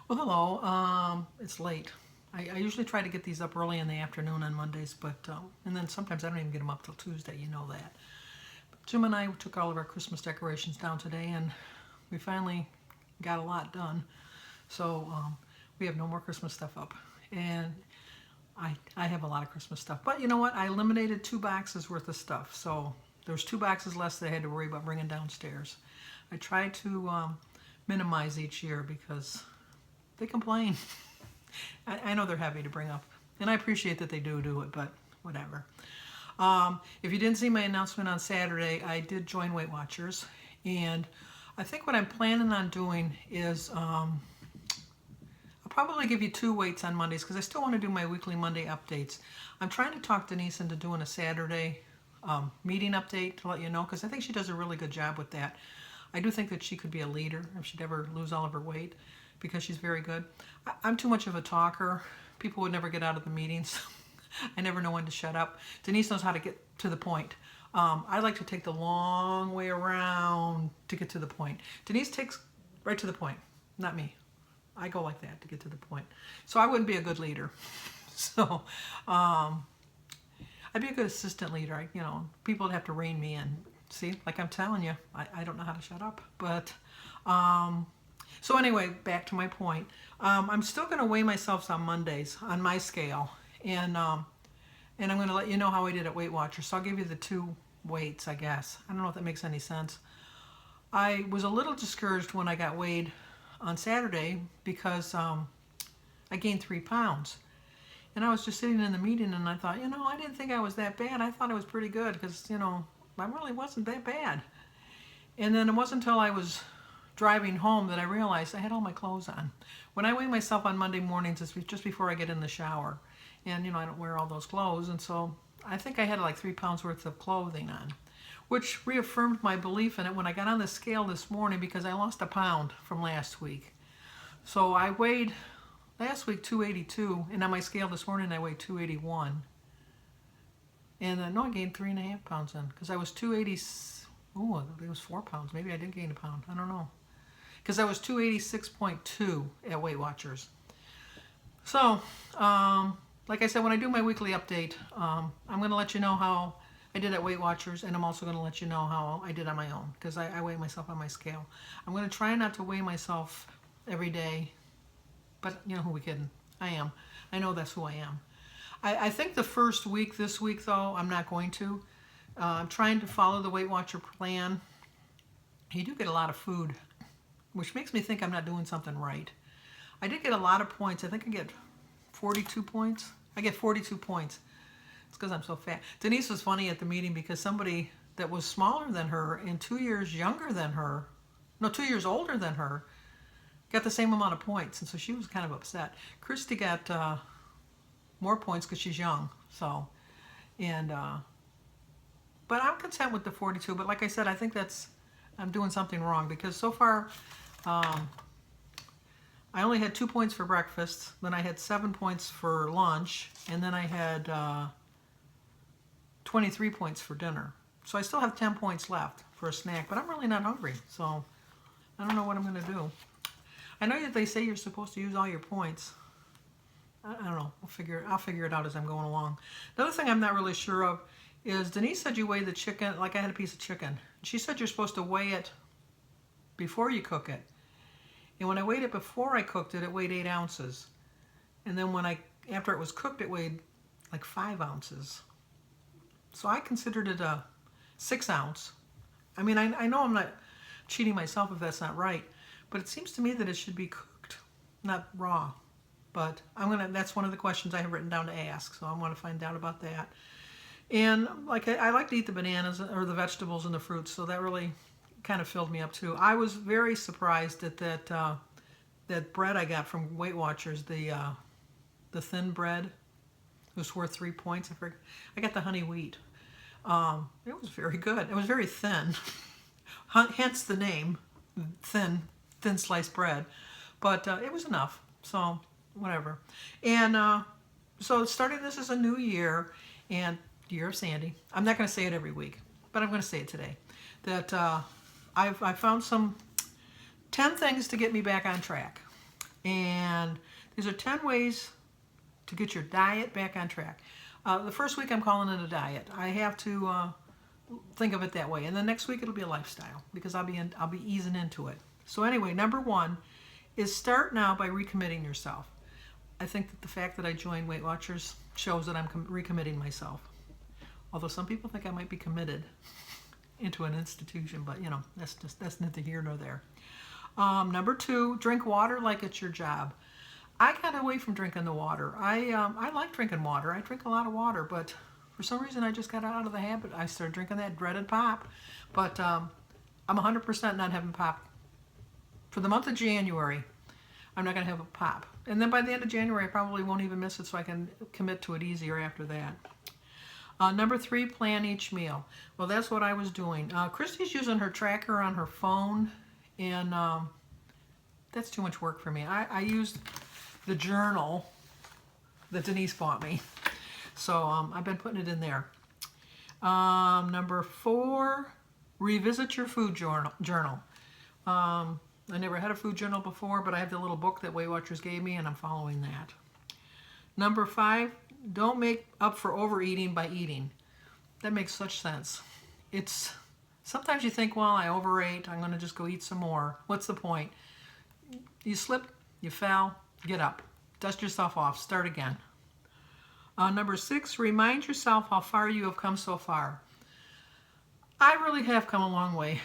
Well, hello. It's late. I usually try to get these up early in the afternoon on Mondays, but and then sometimes I don't even get them up till Tuesday. You know that. Jim and I took all of our Christmas decorations down today, and we finally got a lot done. So we have no more Christmas stuff up, and I have a lot of Christmas stuff. But you know what? I eliminated 2 boxes worth of stuff, so there's 2 boxes less that I had to worry about bringing downstairs. I try to minimize each year because they complain. I know they're happy to bring up, and I appreciate that they do it, but whatever. If you didn't see my announcement on Saturday, I did join Weight Watchers, and I think what I'm planning on doing is I'll probably give you 2 weights on Mondays because I still want to do my weekly Monday updates. I'm trying to talk Denise into doing a Saturday meeting update to let you know because I think she does a really good job with that. I do think that she could be a leader if she'd ever lose all of her weight because she's very good. I'm too much of a talker. People would never get out of the meetings. I never know when to shut up. Denise knows how to get to the point. I like to take the long way around to get to the point. Denise takes right to the point, not me. I go like that to get to the point. So I wouldn't be a good leader. So I'd be a good assistant leader. People would have to rein me in. See, like I'm telling you, I don't know how to shut up. But so anyway, back to my point. I'm still going to weigh myself on Mondays on my scale, and I'm going to let you know how I did at Weight Watchers. So I'll give you the 2 weights, I guess. I don't know if that makes any sense. I was a little discouraged when I got weighed on Saturday because I gained 3 pounds. And I was just sitting in the meeting and I thought, I didn't think I was that bad. I thought I was pretty good because, I really wasn't that bad. And then it wasn't until I was driving home that I realized I had all my clothes on. When I weigh myself on Monday mornings, it's just before I get in the shower. And, I don't wear all those clothes. And so I think I had like 3 pounds worth of clothing on, which reaffirmed my belief in it when I got on the scale this morning because I lost a pound from last week. So I weighed last week 282, and on my scale this morning I weighed 281. And no, I gained 3.5 pounds in because I was 280. Oh, it was 4 pounds. Maybe I did gain a pound. I don't know. Because I was 286.2 at Weight Watchers. So, like I said, when I do my weekly update, I'm going to let you know how I did at Weight Watchers, and I'm also going to let you know how I did on my own because I weigh myself on my scale. I'm going to try not to weigh myself every day, but who we kidding? I am. I know that's who I am. I think the first week, this week though, I'm not going to. I'm trying to follow the Weight Watcher plan. You do get a lot of food, which makes me think I'm not doing something right. I did get a lot of points. I think I get 42 points. I get 42 points. It's because I'm so fat. Denise was funny at the meeting because somebody that was smaller than her and 2 years younger than her, no, 2 years older than her, got the same amount of points. And so she was kind of upset. Christy got more points because she's young. So, and, but I'm content with the 42. But like I said, I think I'm doing something wrong because so far, I only had 2 points for breakfast. Then I had 7 points for lunch. And then I had 23 points for dinner. So I still have 10 points left for a snack, but I'm really not hungry. So I don't know what I'm going to do. I know that they say you're supposed to use all your points. I don't know. I'll figure it out as I'm going along. Another thing I'm not really sure of is Denise said you weigh the chicken, like I had a piece of chicken. She said you're supposed to weigh it before you cook it. And when I weighed it before I cooked it, it weighed 8 ounces. And then after it was cooked, it weighed like 5 ounces. So I considered it a 6 ounce. I mean, I know I'm not cheating myself if that's not right, but it seems to me that it should be cooked, not raw. But that's one of the questions I have written down to ask, so I want to find out about that. And like I like to eat the bananas or the vegetables and the fruits, so that really kind of filled me up too. I was very surprised at that bread I got from Weight Watchers, the thin bread. It was worth 3 points. I got the honey wheat. It was very good. It was very thin, hence the name, thin sliced bread. But it was enough. So whatever. And so starting this is a new year, and year of Sandy. I'm not going to say it every week, but I'm going to say it today. That I found some 10 things to get me back on track. And these are 10 ways to get your diet back on track. The first week I'm calling it a diet. I have to think of it that way. And the next week it'll be a lifestyle because I'll be easing into it. So anyway, number one is start now by recommitting yourself. I think that the fact that I joined Weight Watchers shows that I'm recommitting myself. Although some people think I might be committed into an institution, but you know, that's neither here nor there. Number two, drink water like it's your job. I got away from drinking the water. I like drinking water. I drink a lot of water, but for some reason I just got out of the habit. I started drinking that dreaded pop, but I'm 100% not having pop. For the month of January, I'm not going to have a pop. And then by the end of January, I probably won't even miss it so I can commit to it easier after that. Number three, plan each meal. Well, that's what I was doing. Christy's using her tracker on her phone, and that's too much work for me. I used the journal that Denise bought me. So I've been putting it in there. Number four, revisit your food journal. I never had a food journal before, but I have the little book that Weight Watchers gave me, and I'm following that. Number five, don't make up for overeating by eating. That makes such sense. It's sometimes you think, well, I overate, I'm going to just go eat some more. What's the point? You slipped, you fell, get up. Dust yourself off, start again. Number six, remind yourself how far you have come so far. I really have come a long way.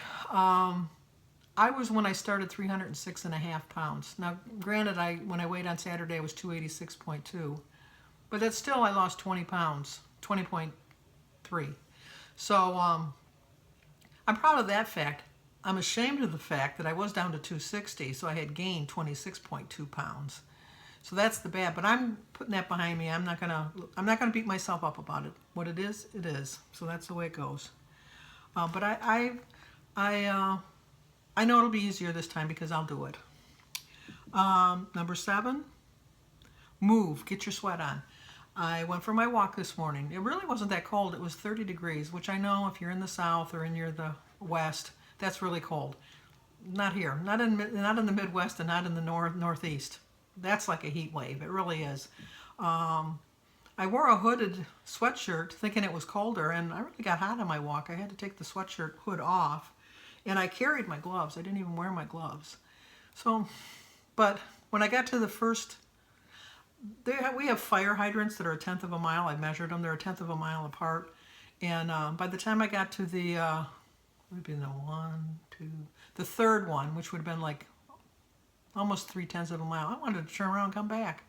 I was, when I started, 306.5 pounds. Now, granted, when I weighed on Saturday, I was 286.2. But that's still, I lost 20 pounds, 20.3. So I'm proud of that fact. I'm ashamed of the fact that I was down to 260, so I had gained 26.2 pounds. So that's the bad, but I'm putting that behind me. I'm not gonna beat myself up about it. What it is, it is. So that's the way it goes. But I know it'll be easier this time because I'll do it. Number seven, move, get your sweat on. I went for my walk this morning. It really wasn't that cold. It was 30 degrees, which I know if you're in the south or near the west, that's really cold. Not here, not in the Midwest and not in the northeast. That's like a heat wave. It really is. I wore a hooded sweatshirt thinking it was colder, and I really got hot on my walk. I had to take the sweatshirt hood off, and I carried my gloves. I didn't even wear my gloves. So, but when I got to the first, we have fire hydrants that are 1/10 of a mile. I measured them. They're 1/10 of a mile apart. And by the time I got to the, maybe the third one, which would have been like almost 3/10 of a mile, I wanted to turn around and come back.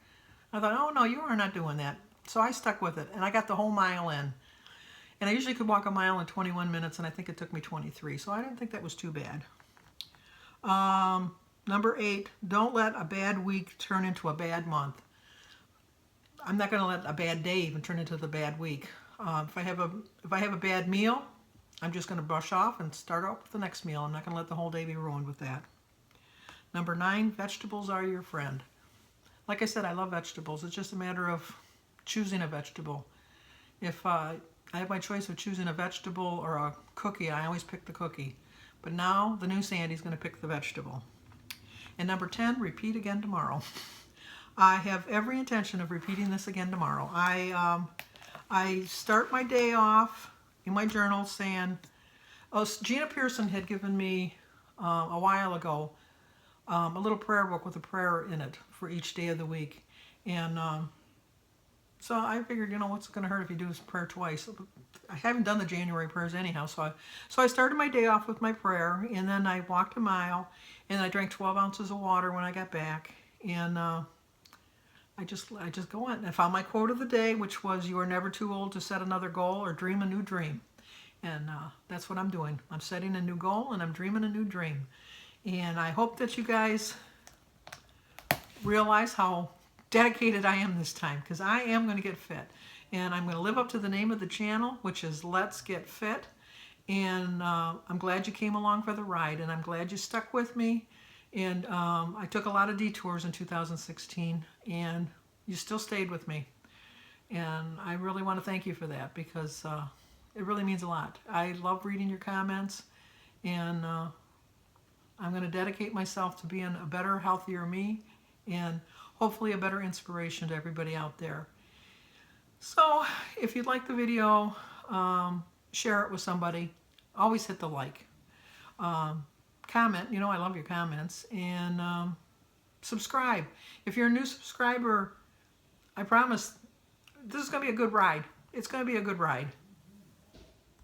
I thought, oh no, you are not doing that. So I stuck with it, and I got the whole mile in. And I usually could walk a mile in 21 minutes, and I think it took me 23. So I didn't think that was too bad. Number 8, don't let a bad week turn into a bad month. I'm not going to let a bad day even turn into the bad week. If I have a bad meal, I'm just going to brush off and start out with the next meal. I'm not going to let the whole day be ruined with that. Number 9, vegetables are your friend. Like I said, I love vegetables. It's just a matter of choosing a vegetable. If I have my choice of choosing a vegetable or a cookie, I always pick the cookie. But now the new Sandy's going to pick the vegetable. And number 10, repeat again tomorrow. I have every intention of repeating this again tomorrow. I start my day off in my journal saying, Gina Pearson had given me a while ago a little prayer book with a prayer in it for each day of the week. And so I figured, what's it going to hurt if you do this prayer twice? I haven't done the January prayers anyhow, so I started my day off with my prayer, and then I walked a mile, and I drank 12 ounces of water when I got back, and I just go on. I found my quote of the day, which was, "You are never too old to set another goal or dream a new dream," and that's what I'm doing. I'm setting a new goal, and I'm dreaming a new dream, and I hope that you guys realize how dedicated I am this time, because I am going to get fit, and I'm going to live up to the name of the channel, which is Let's Get Fit. And I'm glad you came along for the ride, and I'm glad you stuck with me. And I took a lot of detours in 2016, and you still stayed with me, and I really want to thank you for that, because it really means a lot. I love reading your comments, and I'm going to dedicate myself to being a better, healthier me. and hopefully a better inspiration to everybody out there. So if you'd like the video, share it with somebody. Always hit the like. Comment, you know I love your comments. And subscribe. If you're a new subscriber, I promise this is going to be a good ride. It's going to be a good ride.